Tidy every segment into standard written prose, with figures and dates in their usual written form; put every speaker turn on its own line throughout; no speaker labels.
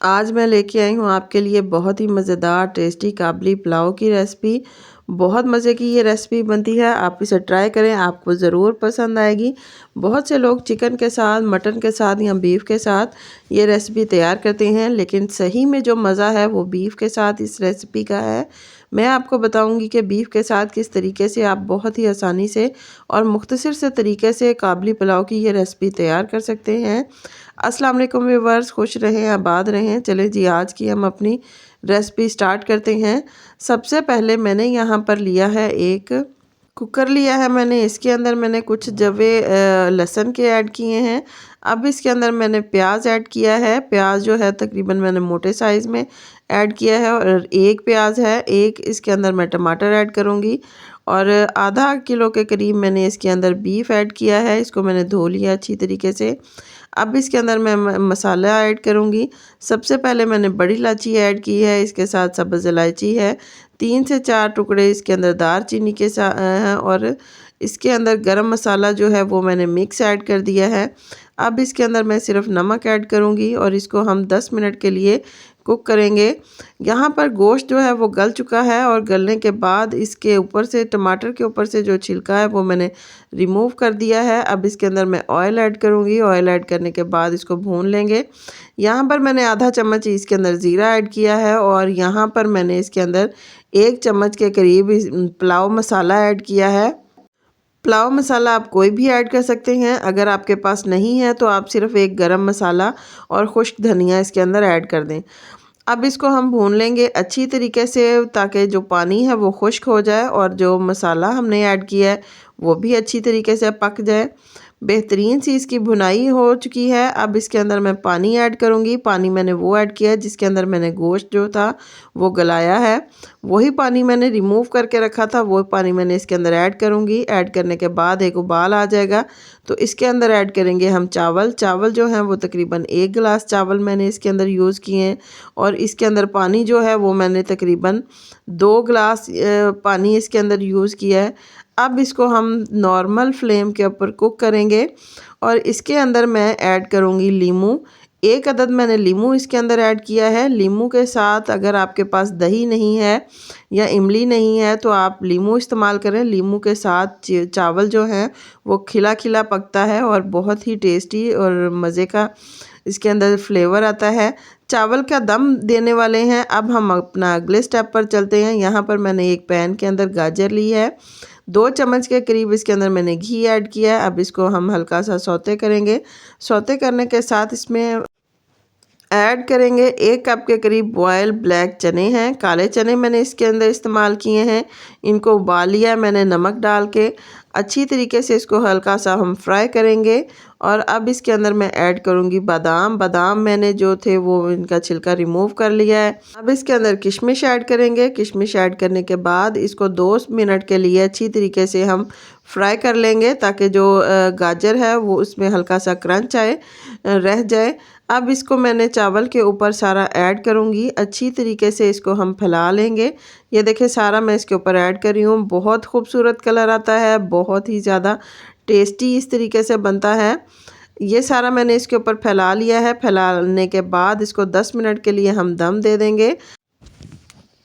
आज मैं लेके आई हूँ आपके लिए बहुत ही मज़ेदार टेस्टी काबली पुलाव की रेसिपी। बहुत मज़े की ये रेसिपी बनती है, आप इसे ट्राई करें, आपको ज़रूर पसंद आएगी। बहुत से लोग चिकन के साथ, मटन के साथ या बीफ के साथ ये रेसिपी तैयार करते हैं, लेकिन सही में जो मज़ा है वो बीफ के साथ इस रेसिपी का है। मैं आपको बताऊंगी कि बीफ के साथ किस तरीके से आप बहुत ही आसानी से और मुख्तसर से तरीके से काबली पुलाव की ये रेसिपी तैयार कर सकते हैं। अस्सलाम वालेकुम व्यूअर्स, खुश रहें, आबाद रहें। चलें जी, आज की हम अपनी रेसिपी स्टार्ट करते हैं। सबसे पहले मैंने यहाँ पर लिया है एक कुकर लिया है मैंने। इसके अंदर मैंने कुछ जवे लहसुन के ऐड किए हैं। अब इसके अंदर मैंने प्याज ऐड किया है। प्याज जो है तकरीबन मैंने मोटे साइज़ में ऐड किया है और एक प्याज है। एक इसके अंदर मैं टमाटर ऐड करूँगी और आधा किलो के करीब मैंने इसके अंदर बीफ ऐड किया है। इसको मैंने धो लिया अच्छी तरीके से। अब इसके अंदर मैं मसाला ऐड करूँगी। सबसे पहले मैंने बड़ी इलायची ऐड की है, इसके साथ सब्ज़ इलायची है, 3 से 4 टुकड़े इसके अंदर दालचीनी के साथ हैं और इसके अंदर गरम मसाला जो है वो मैंने मिक्स ऐड कर दिया है। अब इसके अंदर मैं सिर्फ नमक ऐड करूँगी और इसको हम 10 मिनट के लिए कुक करेंगे। यहाँ पर गोश्त जो है वो गल चुका है और गलने के बाद इसके ऊपर से टमाटर के ऊपर से जो छिलका है वो मैंने रिमूव कर दिया है। अब इसके अंदर मैं ऑयल ऐड करूँगी। ऑयल ऐड करने के बाद इसको भून लेंगे। यहाँ पर मैंने आधा चम्मच इसके अंदर ज़ीरा ऐड किया है और यहाँ पर मैंने इसके अंदर 1 चम्मच के करीब पुलाव मसाला ऐड किया है। पुलाव मसाला आप कोई भी ऐड कर सकते हैं। अगर आपके पास नहीं है तो आप सिर्फ एक गरम मसाला और खुश्क धनिया इसके अंदर ऐड कर दें। अब इसको हम भून लेंगे अच्छी तरीके से ताकि जो पानी है वो खुश्क हो जाए और जो मसाला हमने ऐड किया है वो भी अच्छी तरीके से पक जाए। बेहतरीन सी इसकी भुनाई हो चुकी है। अब इसके अंदर मैं पानी ऐड करूँगी। पानी मैंने वो ऐड किया है जिसके अंदर मैंने गोश्त जो था वो गलाया है। वही पानी मैंने रिमूव करके रखा था, वो पानी मैंने इसके अंदर ऐड करूँगी। ऐड करने के बाद एक उबाल आ जाएगा तो इसके अंदर ऐड करेंगे हम चावल। चावल जो हैं वो तकरीबन 1 गिलास चावल मैंने इसके अंदर यूज़ किए हैं और इसके अंदर पानी जो है वो मैंने तकरीबन 2 गिलास पानी इसके अंदर यूज़ किया है। अब इसको हम नॉर्मल फ्लेम के ऊपर कुक करेंगे और इसके अंदर मैं ऐड करूँगी लीमू। 1 अदद मैंने लीमू इसके अंदर ऐड किया है। लीमू के साथ अगर आपके पास दही नहीं है या इमली नहीं है तो आप लीमू इस्तेमाल करें। लीमू के साथ चावल जो हैं वो खिला खिला पकता है और बहुत ही टेस्टी और मज़े का इसके अंदर फ्लेवर आता है। चावल का दम देने वाले हैं। अब हम अपना अगले स्टेप पर चलते हैं। यहाँ पर मैंने एक पैन के अंदर गाजर ली है, 2 चम्मच के करीब इसके अंदर मैंने घी ऐड किया है। अब इसको हम हल्का सा सौते करेंगे। सौते करने के साथ इसमें ऐड करेंगे 1 कप के करीब बॉयल ब्लैक चने हैं। काले चने मैंने इसके अंदर इस्तेमाल किए हैं। इनको उबाल लिया मैंने नमक डाल के। अच्छी तरीके से इसको हल्का सा हम फ्राई करेंगे और अब इसके अंदर मैं ऐड करूँगी बादाम। बादाम मैंने जो थे वो इनका छिलका रिमूव कर लिया है। अब इसके अंदर किशमिश ऐड करेंगे। किशमिश ऐड करने के बाद इसको 2 मिनट के लिए अच्छी तरीके से हम फ्राई कर लेंगे ताकि जो गाजर है वो उसमें हल्का सा क्रंच रह जाए। अब इसको मैंने चावल के ऊपर सारा ऐड करूँगी। अच्छी तरीके से इसको हम फैला लेंगे। ये देखिए सारा मैं इसके ऊपर ऐड कर रही हूँ। बहुत खूबसूरत कलर आता है, बहुत ही ज़्यादा टेस्टी इस तरीके से बनता है। ये सारा मैंने इसके ऊपर फैला लिया है। फैलाने के बाद इसको 10 मिनट के लिए हम दम दे देंगे।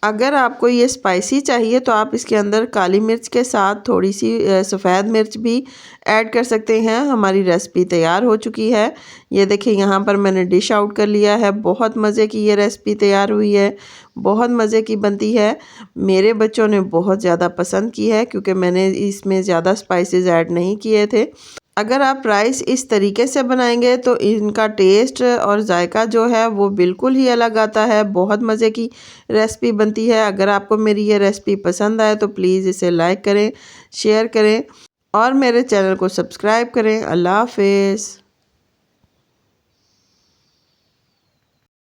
अगर आपको ये स्पाइसी चाहिए तो आप इसके अंदर काली मिर्च के साथ थोड़ी सी सफ़ेद मिर्च भी ऐड कर सकते हैं। हमारी रेसिपी तैयार हो चुकी है। ये देखिए यहाँ पर मैंने डिश आउट कर लिया है। बहुत मज़े की ये रेसिपी तैयार हुई है, बहुत मज़े की बनती है। मेरे बच्चों ने बहुत ज़्यादा पसंद की है क्योंकि मैंने इसमें ज़्यादा स्पाइसेस ऐड नहीं किए थे। अगर आप राइस इस तरीके से बनाएंगे तो इनका टेस्ट और जायका जो है वो बिल्कुल ही अलग आता है। बहुत मज़े की रेसिपी बनती है। अगर आपको मेरी ये रेसिपी पसंद आए तो प्लीज़ इसे लाइक करें, शेयर करें और मेरे चैनल को सब्सक्राइब करें। अल्लाह हाफ़िज़।